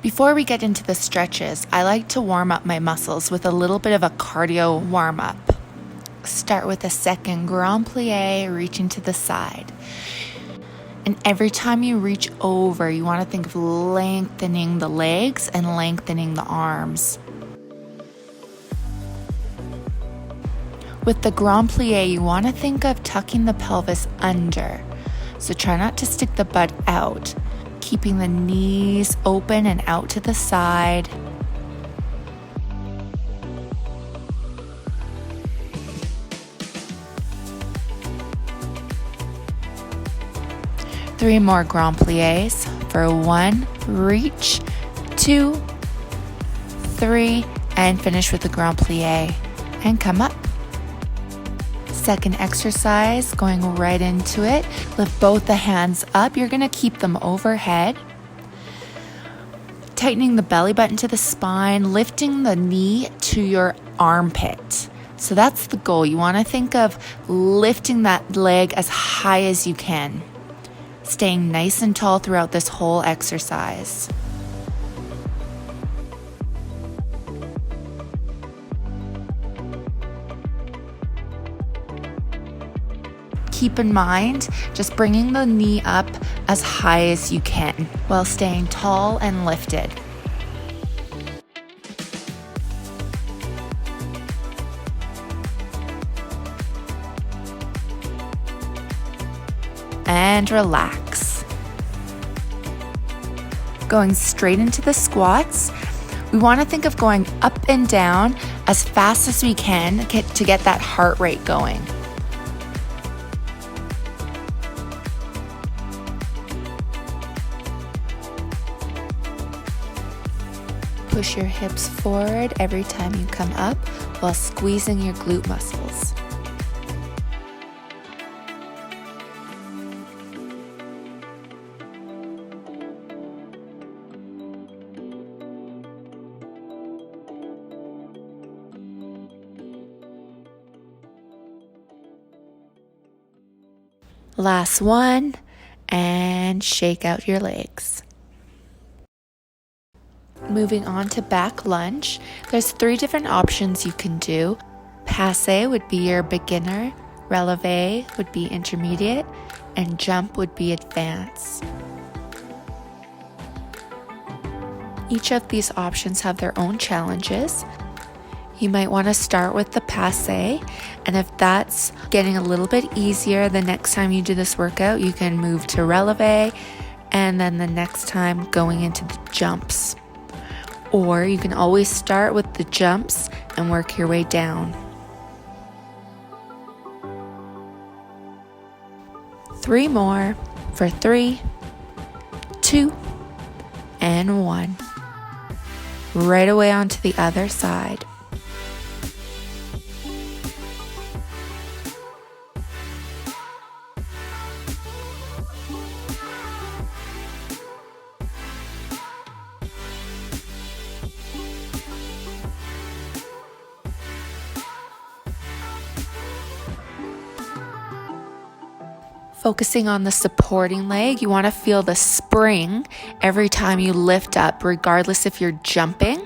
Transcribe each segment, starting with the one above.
Before we get into the stretches, I like to warm up my muscles with a little bit of a cardio warm up. Start with a second grand plie, reaching to the side. And every time you reach over, you want to think of lengthening the legs and lengthening the arms. With the grand plie, you want to think of tucking the pelvis under. So try not to stick the butt out, keeping the knees open and out to the side. Three more grand plies for 1, reach, 2, 3, and finish with the grand plie and come up. Second exercise, going right into it. Lift both the hands up. You're going to keep them overhead. Tightening the belly button to the spine, lifting the knee to your armpit. So that's the goal. You want to think of lifting that leg as high as you can. Staying nice and tall throughout this whole exercise. Keep in mind, just bringing the knee up as high as you can while staying tall and lifted. And relax. Going straight into the squats. We want to think of going up and down as fast as we can to get that heart rate going. Push your hips forward every time you come up while squeezing your glute muscles. Last one, and shake out your legs. Moving on to back lunge, there's 3 different options you can do. Passe would be your beginner, releve would be intermediate, and jump would be advanced. Each of these options have their own challenges. You might want to start with the passe, and if that's getting a little bit easier, the next time you do this workout, you can move to releve, and then the next time going into the jumps. Or you can always start with the jumps and work your way down. 3 more for 3, 2, and 1. Right away onto the other side. Focusing on the supporting leg, you want to feel the spring every time you lift up, regardless if you're jumping.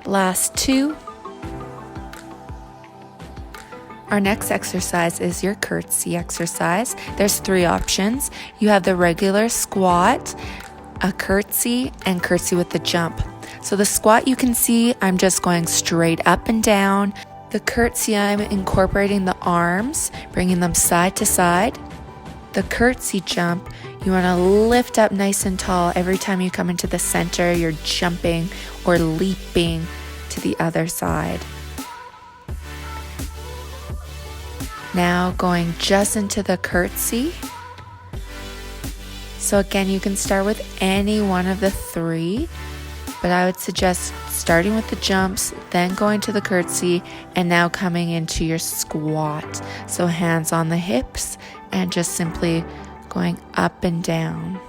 Last 2. Our next exercise is your curtsy exercise. There's 3 options. You have the regular squat, a curtsy, and curtsy with the jump. So the squat, you can see I'm just going straight up and down. The curtsy, I'm incorporating the arms, bringing them side to side. The curtsy jump, you want to lift up nice and tall. Every time you come into the center, you're jumping or leaping to the other side. Now going just into the curtsy. So again, you can start with any one of the 3, but I would suggest starting with the jumps, then going to the curtsy, and now coming into your squat. So hands on the hips and just simply going up and down.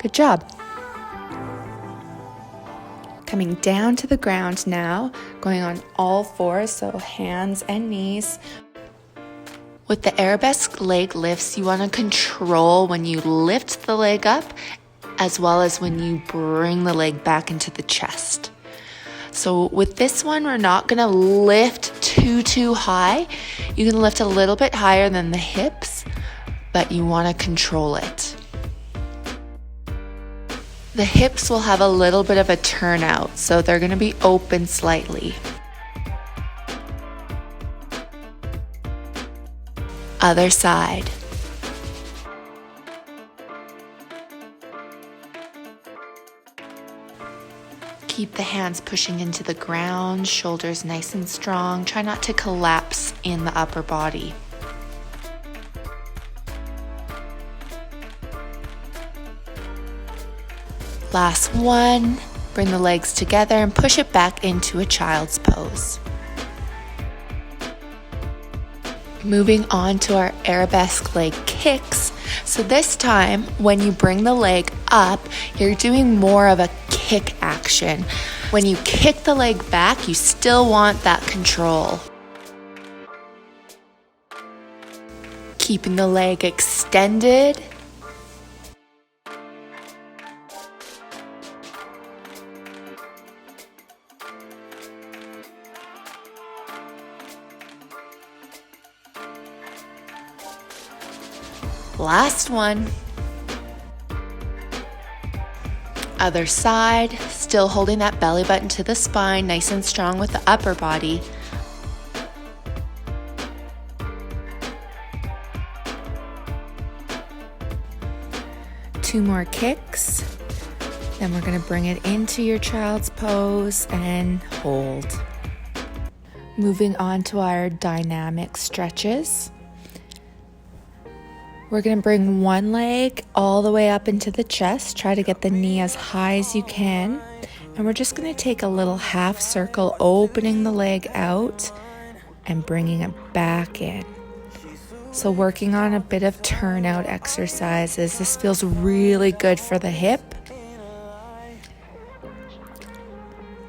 Good job. Coming down to the ground now, going on all fours, so hands and knees. With the Arabesque leg lifts, you want to control when you lift the leg up, as well as when you bring the leg back into the chest. So with this one, we're not going to lift too high. You can lift a little bit higher than the hips, but you want to control it. The hips will have a little bit of a turnout, so they're going to be open slightly. Other side. Keep the hands pushing into the ground, shoulders nice and strong. Try not to collapse in the upper body. Last one. Bring the legs together and push it back into a child's pose. Moving on to our Arabesque leg kicks. So this time, when you bring the leg up, you're doing more of a kick action. When you kick the leg back, you still want that control. Keeping the leg extended. Last one. Other side, still holding that belly button to the spine, nice and strong with the upper body. Two more kicks. Then we're going to bring it into your child's pose and hold. Moving on to our dynamic stretches. We're going to bring one leg all the way up into the chest. Try to get the knee as high as you can. And we're just going to take a little half circle, opening the leg out and bringing it back in. So working on a bit of turnout exercises. This feels really good for the hip.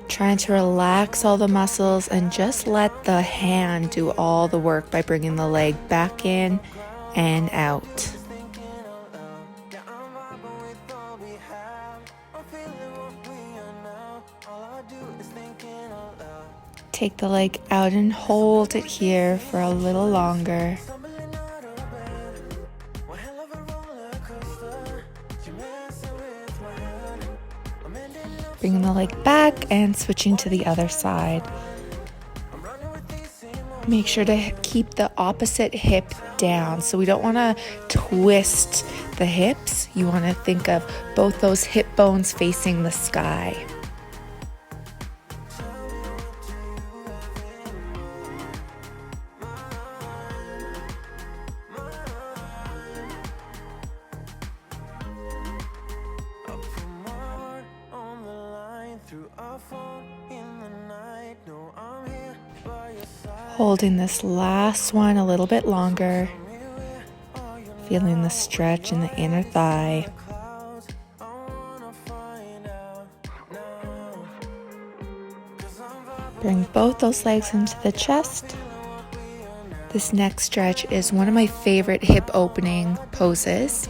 Trying to relax all the muscles and just let the hand do all the work by bringing the leg back in and out. Take the leg out and hold it here for a little longer. Bringing the leg back and switching to the other side. Make sure to keep the opposite hip down. So we don't want to twist the hips. You want to think of both those hip bones facing the sky. Holding this last one a little bit longer, feeling the stretch in the inner thigh. Bring both those legs into the chest. This next stretch is one of my favorite hip opening poses.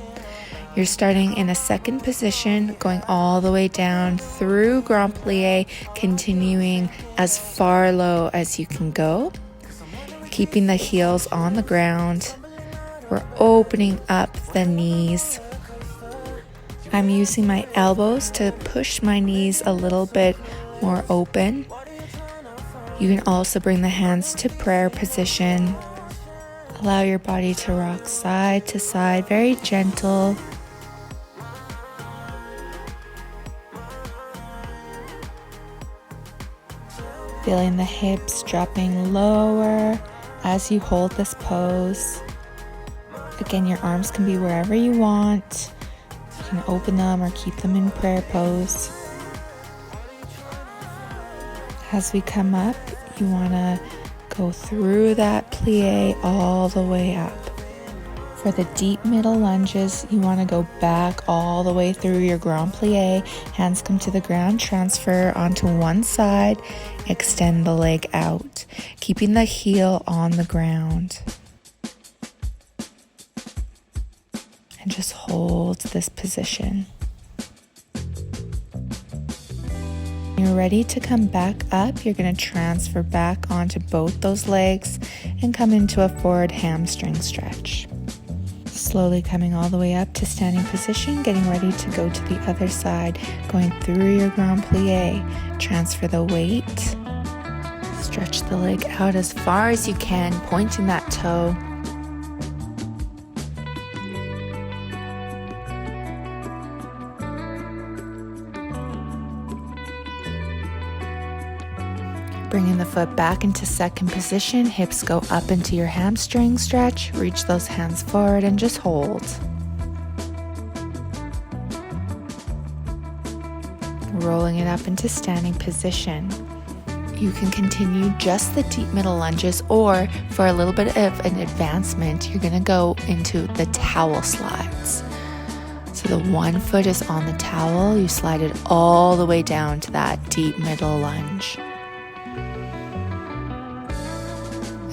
You're starting in a second position, going all the way down through Grand Plie, continuing as far low as you can go. Keeping the heels on the ground. We're opening up the knees. I'm using my elbows to push my knees a little bit more open. You can also bring the hands to prayer position. Allow your body to rock side to side, very gentle. Feeling the hips dropping lower as you hold this pose. Again, your arms can be wherever you want. You can open them or keep them in prayer pose. As we come up, you want to go through that plie all the way up. For the deep middle lunges, you want to go back all the way through your grand plie. Hands come to the ground, transfer onto one side, extend the leg out, keeping the heel on the ground. And just hold this position. When you're ready to come back up, you're going to transfer back onto both those legs and come into a forward hamstring stretch. Slowly coming all the way up to standing position, getting ready to go to the other side, going through your grand plie. Transfer the weight. Stretch the leg out as far as you can, pointing that toe. Bringing the foot back into second position, hips go up into your hamstring stretch, reach those hands forward and just hold. Rolling it up into standing position. You can continue just the deep middle lunges, or for a little bit of an advancement, you're gonna go into the towel slides. So the one foot is on the towel, you slide it all the way down to that deep middle lunge.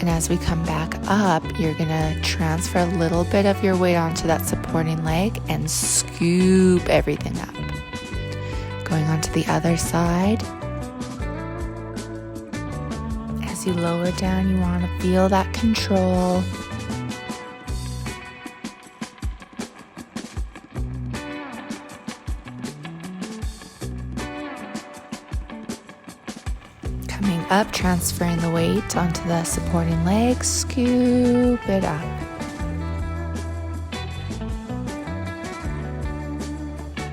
And as we come back up, you're gonna transfer a little bit of your weight onto that supporting leg and scoop everything up. Going on to the other side. As you lower down, you wanna feel that control. Coming up, transferring the weight onto the supporting leg, scoop it up.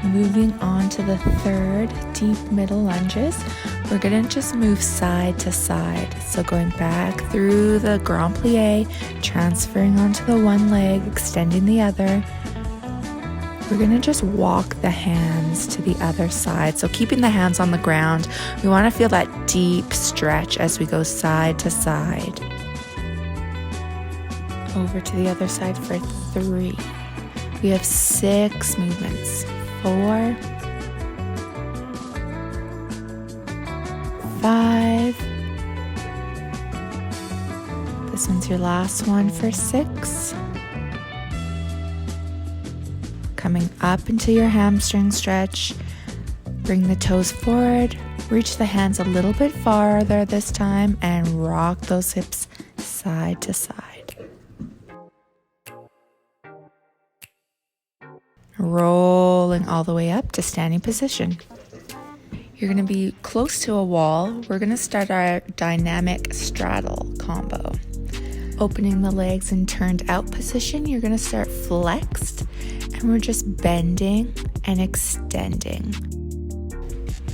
Moving on to the third deep middle lunges, we're gonna just move side to side. So going back through the grand plie, transferring onto the one leg, extending the other. We're gonna just walk the hands to the other side. So keeping the hands on the ground, we wanna feel that deep stretch as we go side to side. Over to the other side for 3. We have 6 movements. 4, 5. This one's your last one for 6. Coming up into your hamstring stretch, bring the toes forward, reach the hands a little bit farther this time, and rock those hips side to side. Rolling all the way up to standing position. You're going to be close to a wall. We're going to start our dynamic straddle combo. Opening the legs in turned out position, you're going to start flexed, and we're just bending and extending.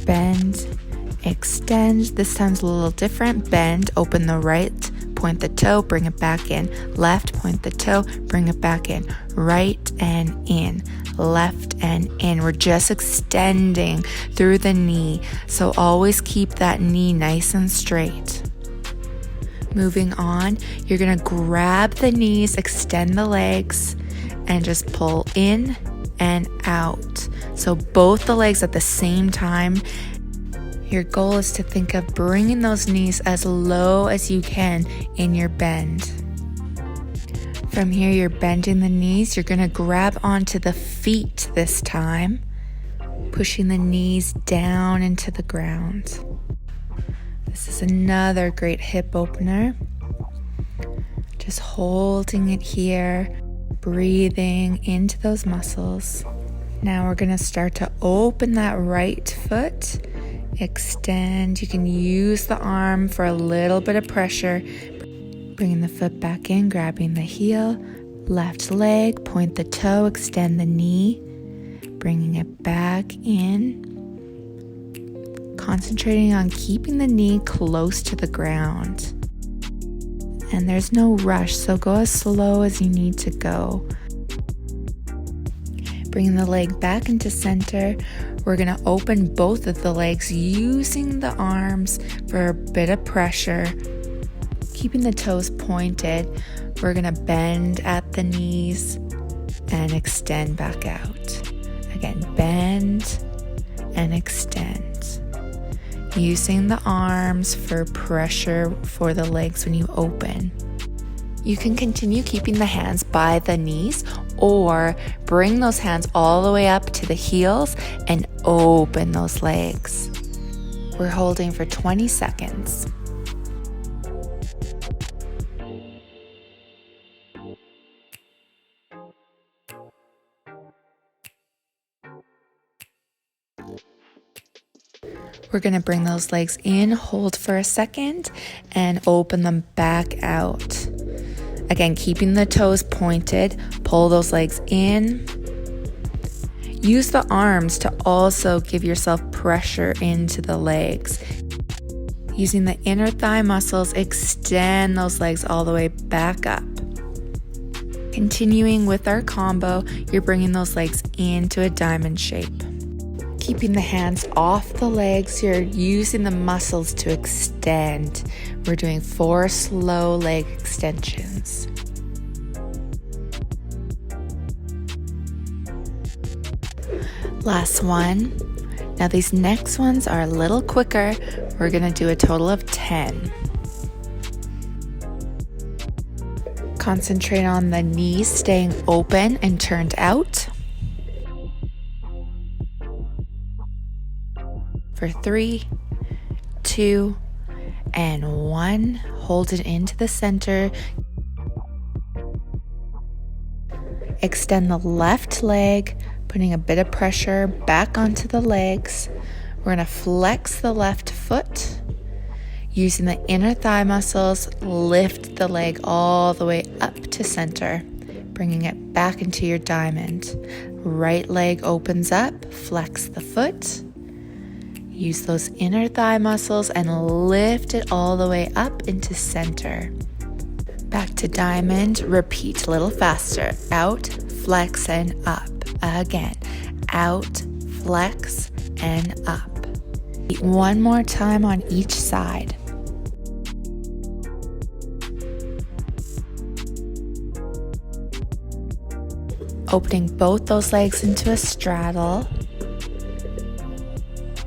Bend, extend. This time's a little different. Bend, open the right, point the toe, bring it back in. Left, point the toe, bring it back in. Right and in. Left and in. We're just extending through the knee. So always keep that knee nice and straight. Moving on, you're gonna grab the knees, extend the legs, and just pull in and out. So both the legs at the same time. Your goal is to think of bringing those knees as low as you can in your bend. From here, you're bending the knees. You're gonna grab onto the feet this time, pushing the knees down into the ground. This is another great hip opener. Just holding it here, breathing into those muscles. Now we're gonna start to open that right foot, extend. You can use the arm for a little bit of pressure. Bringing the foot back in, grabbing the heel, left leg, point the toe, extend the knee, bringing it back in. Concentrating on keeping the knee close to the ground. And there's no rush, so go as slow as you need to go. Bringing the leg back into center. We're gonna open both of the legs using the arms for a bit of pressure. Keeping the toes pointed. We're gonna bend at the knees and extend back out. Again, bend and extend. Using the arms for pressure for the legs when you open. You can continue keeping the hands by the knees or bring those hands all the way up to the heels and open those legs. We're holding for 20 seconds. We're going to bring those legs in, hold for a second, and open them back out. Again, keeping the toes pointed, pull those legs in. Use the arms to also give yourself pressure into the legs. Using the inner thigh muscles, extend those legs all the way back up. Continuing with our combo, you're bringing those legs into a diamond shape. Keeping the hands off the legs, you're using the muscles to extend. We're doing 4 slow leg extensions. Last one. Now these next ones are a little quicker. We're gonna do a total of 10. Concentrate on the knees staying open and turned out. For 3, 2, and 1. Hold it into the center. Extend the left leg, putting a bit of pressure back onto the legs. We're going to flex the left foot. Using the inner thigh muscles, lift the leg all the way up to center, bringing it back into your diamond. Right leg opens up, flex the foot. Use those inner thigh muscles and lift it all the way up into center. Back to diamond, repeat a little faster. Out, flex, and up. Again, out, flex, and up. One more time on each side. Opening both those legs into a straddle.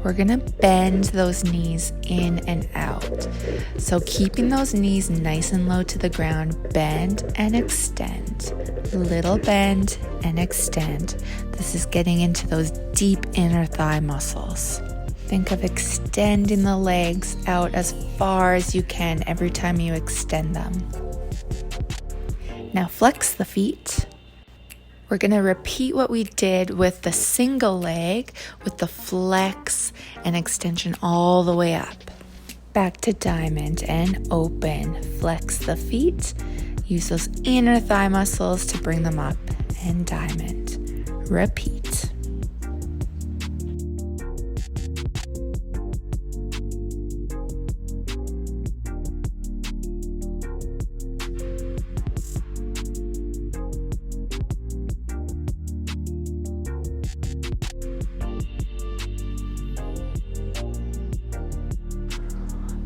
We're gonna bend those knees in and out. So keeping those knees nice and low to the ground, bend and extend. Little bend and extend. This is getting into those deep inner thigh muscles. Think of extending the legs out as far as you can every time you extend them. Now flex the feet. We're going to repeat what we did with the single leg with the flex and extension all the way up. Back to diamond and open. Flex the feet. Use those inner thigh muscles to bring them up and diamond. Repeat.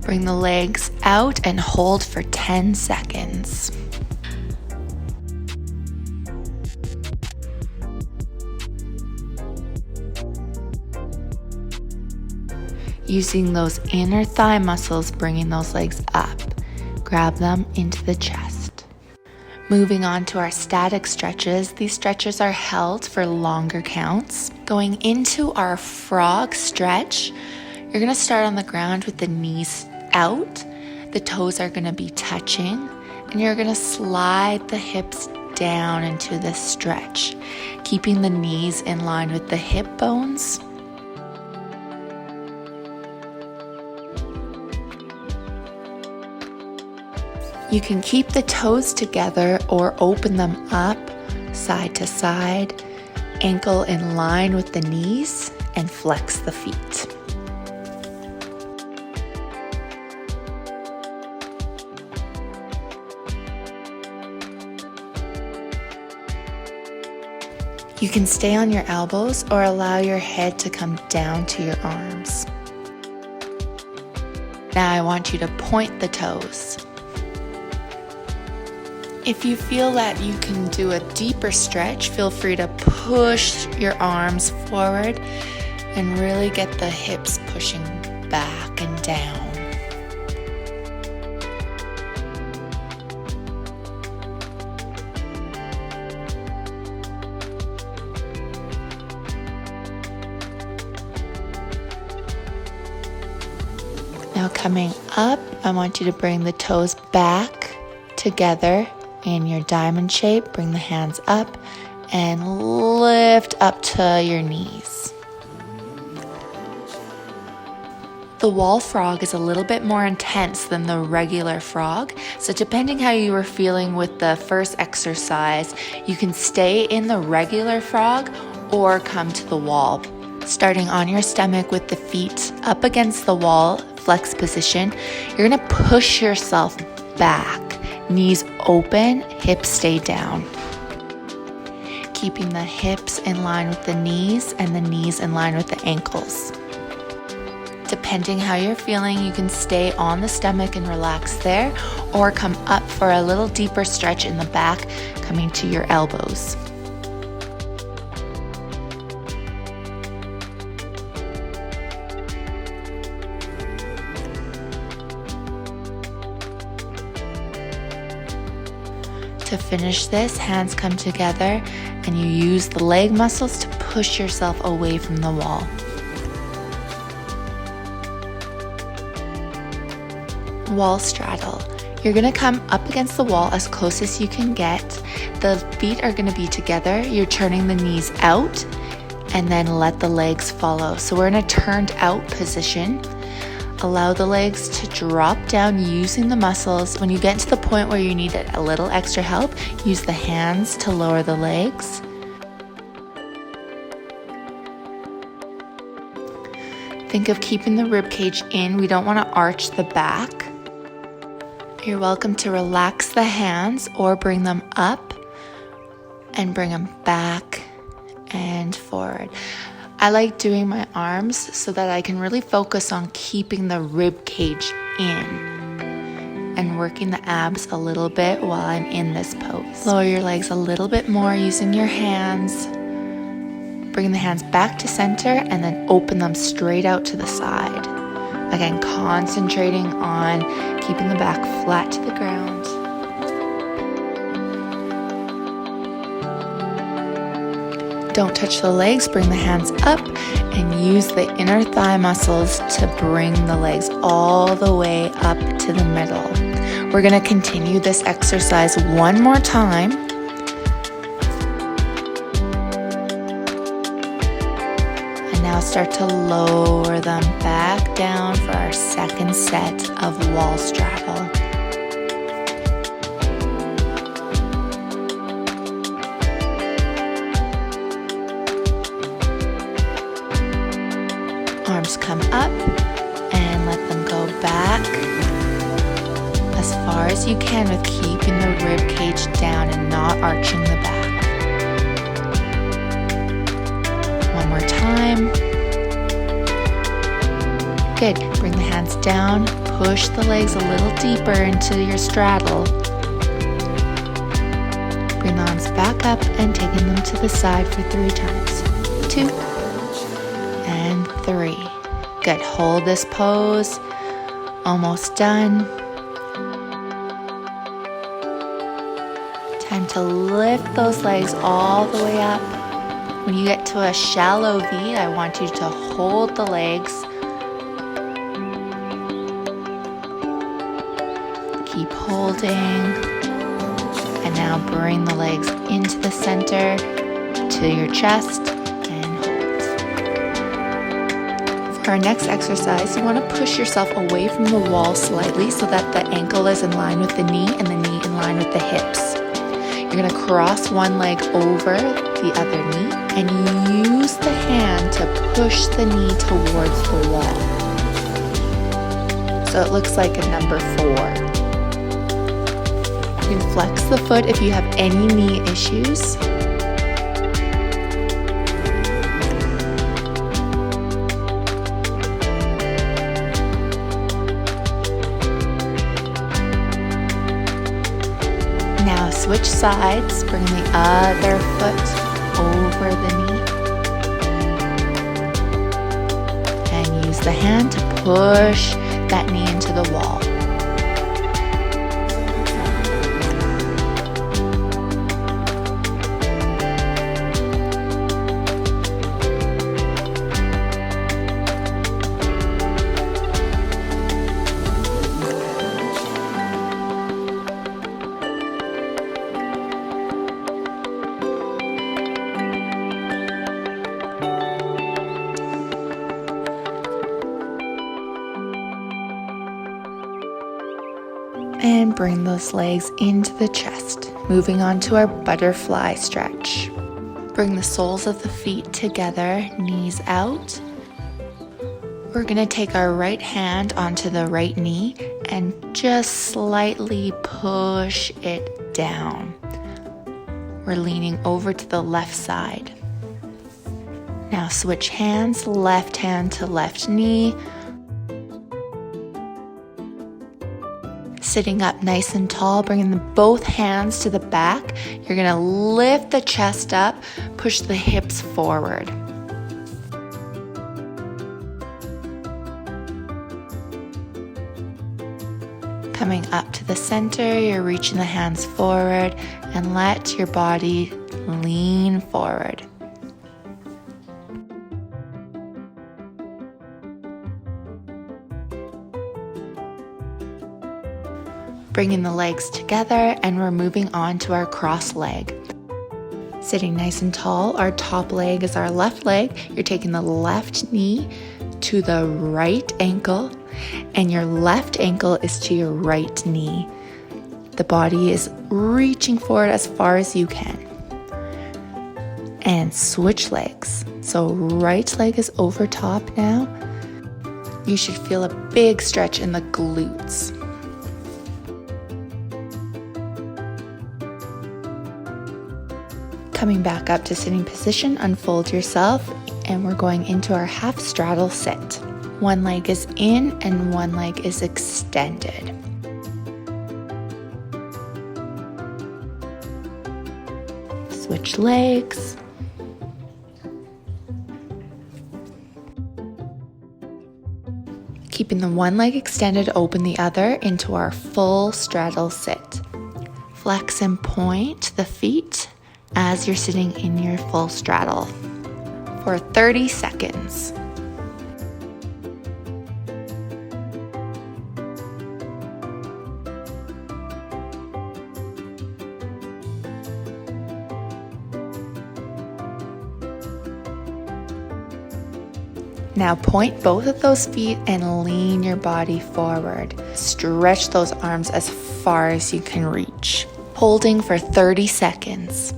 Bring the legs out and hold for 10 seconds. Using those inner thigh muscles, bringing those legs up. Grab them into the chest. Moving on to our static stretches. These stretches are held for longer counts. Going into our frog stretch, you're gonna start on the ground with the knees out. The toes are gonna be touching, and you're gonna slide the hips down into this stretch, keeping the knees in line with the hip bones. You can keep the toes together or open them up side to side, ankle in line with the knees, and flex the feet. You can stay on your elbows or allow your head to come down to your arms. Now I want you to point the toes. If you feel that you can do a deeper stretch, feel free to push your arms forward and really get the hips pushing back and down. Now coming up, I want you to bring the toes back together in your diamond shape. Bring the hands up and lift up to your knees. The wall frog is a little bit more intense than the regular frog, so depending how you were feeling with the first exercise, you can stay in the regular frog or come to the wall. Starting on your stomach with the feet up against the wall, flex position, you're gonna push yourself back. Knees open, hips stay down. Keeping the hips in line with the knees and the knees in line with the ankles. Depending how you're feeling, you can stay on the stomach and relax there, or come up for a little deeper stretch in the back, coming to your elbows. To finish this, hands come together and you use the leg muscles to push yourself away from the wall. Wall straddle. You're gonna come up against the wall as close as you can get. The feet are gonna be together. You're turning the knees out and then let the legs follow. So we're in a turned out position. Allow the legs to drop down using the muscles. When you get to the point where you need a little extra help, use the hands to lower the legs. Think of keeping the rib cage in. We don't want to arch the back. You're welcome to relax the hands or bring them up and bring them back and forward. I like doing my arms so that I can really focus on keeping the rib cage in and working the abs a little bit while I'm in this pose. Lower your legs a little bit more using your hands. Bring the hands back to center and then open them straight out to the side. Again, concentrating on keeping the back flat to the ground. Don't touch the legs, bring the hands up and use the inner thigh muscles to bring the legs all the way up to the middle. We're gonna continue this exercise one more time. And now start to lower them back down for our second set of wall straddle. Arms come up and let them go back as far as you can with keeping the rib cage down and not arching the back. One more time. Good. Bring the hands down, push the legs a little deeper into your straddle. Bring the arms back up and taking them to the side for 3 times. 2 and 3. Good. Hold this pose. Almost done. Time to lift those legs all the way up. When you get to a shallow V, I want you to hold the legs. Keep holding. And now bring the legs into the center to your chest. For our next exercise, you want to push yourself away from the wall slightly so that the ankle is in line with the knee and the knee in line with the hips. You're going to cross one leg over the other knee and use the hand to push the knee towards the wall. So it looks like a number 4. You can flex the foot if you have any knee issues. switch sides, bring the other foot over the knee. And use the hand to push that knee into the wall. And bring those legs into the chest. Moving on to our butterfly stretch. Bring the soles of the feet together, knees out. We're gonna take our right hand onto the right knee and just slightly push it down. We're leaning over to the left side. Now switch hands, left hand to left knee. Sitting up nice and tall, bringing both hands to the back. You're gonna lift the chest up, push the hips forward. Coming up to the center, you're reaching the hands forward and let your body lean forward. Bringing the legs together, and we're moving on to our cross leg. Sitting nice and tall, our top leg is our left leg. You're taking the left knee to the right ankle, and your left ankle is to your right knee. The body is reaching forward as far as you can. And switch legs. So right leg is over top now. You should feel a big stretch in the glutes. Coming back up to sitting position, unfold yourself, and we're going into our half straddle sit. One leg is in and one leg is extended. Switch legs. Keeping the one leg extended, open the other into our full straddle sit. Flex and point the feet as you're sitting in your full straddle for 30 seconds. Now point both of those feet and lean your body forward. Stretch those arms as far as you can reach. Holding for 30 seconds.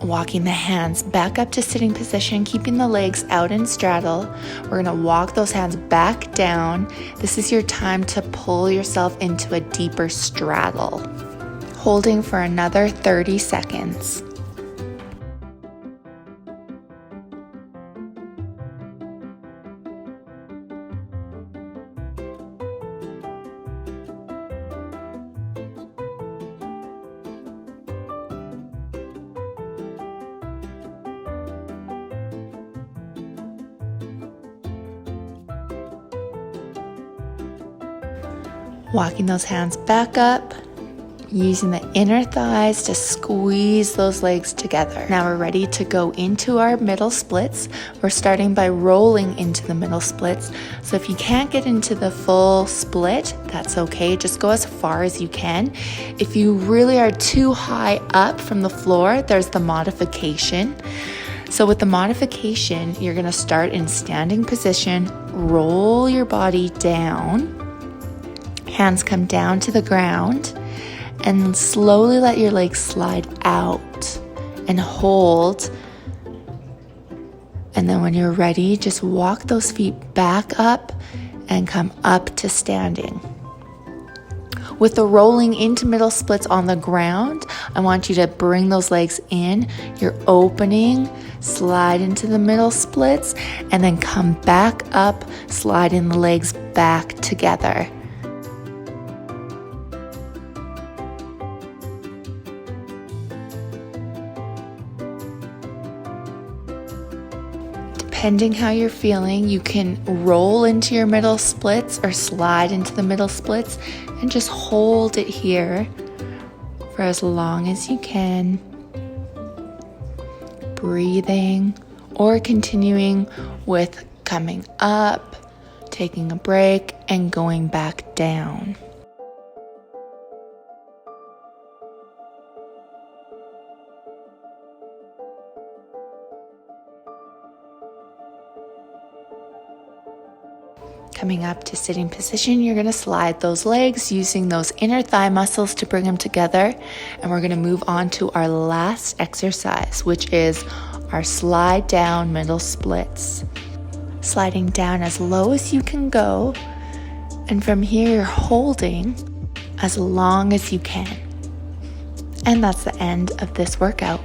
Walking the hands back up to sitting position, keeping the legs out in straddle. We're gonna walk those hands back down. This is your time to pull yourself into a deeper straddle. Holding for another 30 seconds. Walking those hands back up, using the inner thighs to squeeze those legs together. Now we're ready to go into our middle splits. We're starting by rolling into the middle splits. So if you can't get into the full split, that's okay. Just go as far as you can. If you really are too high up from the floor, there's the modification. So with the modification, you're gonna start in standing position, roll your body down, hands come down to the ground, and slowly let your legs slide out and hold And then when you're ready, just walk those feet back up and come up to standing. With the rolling into middle splits on the ground, I want you to bring those legs in. You're opening, slide into the middle splits, and then come back up, sliding the legs back together. Depending how you're feeling, you can roll into your middle splits or slide into the middle splits and just hold it here for as long as you can. Breathing or continuing with coming up, taking a break, and going back down. Coming up to sitting position, you're going to slide those legs using those inner thigh muscles to bring them together. And we're going to move on to our last exercise, which is our slide down middle splits. Sliding down as low as you can go. And from here, you're holding as long as you can. And that's the end of this workout.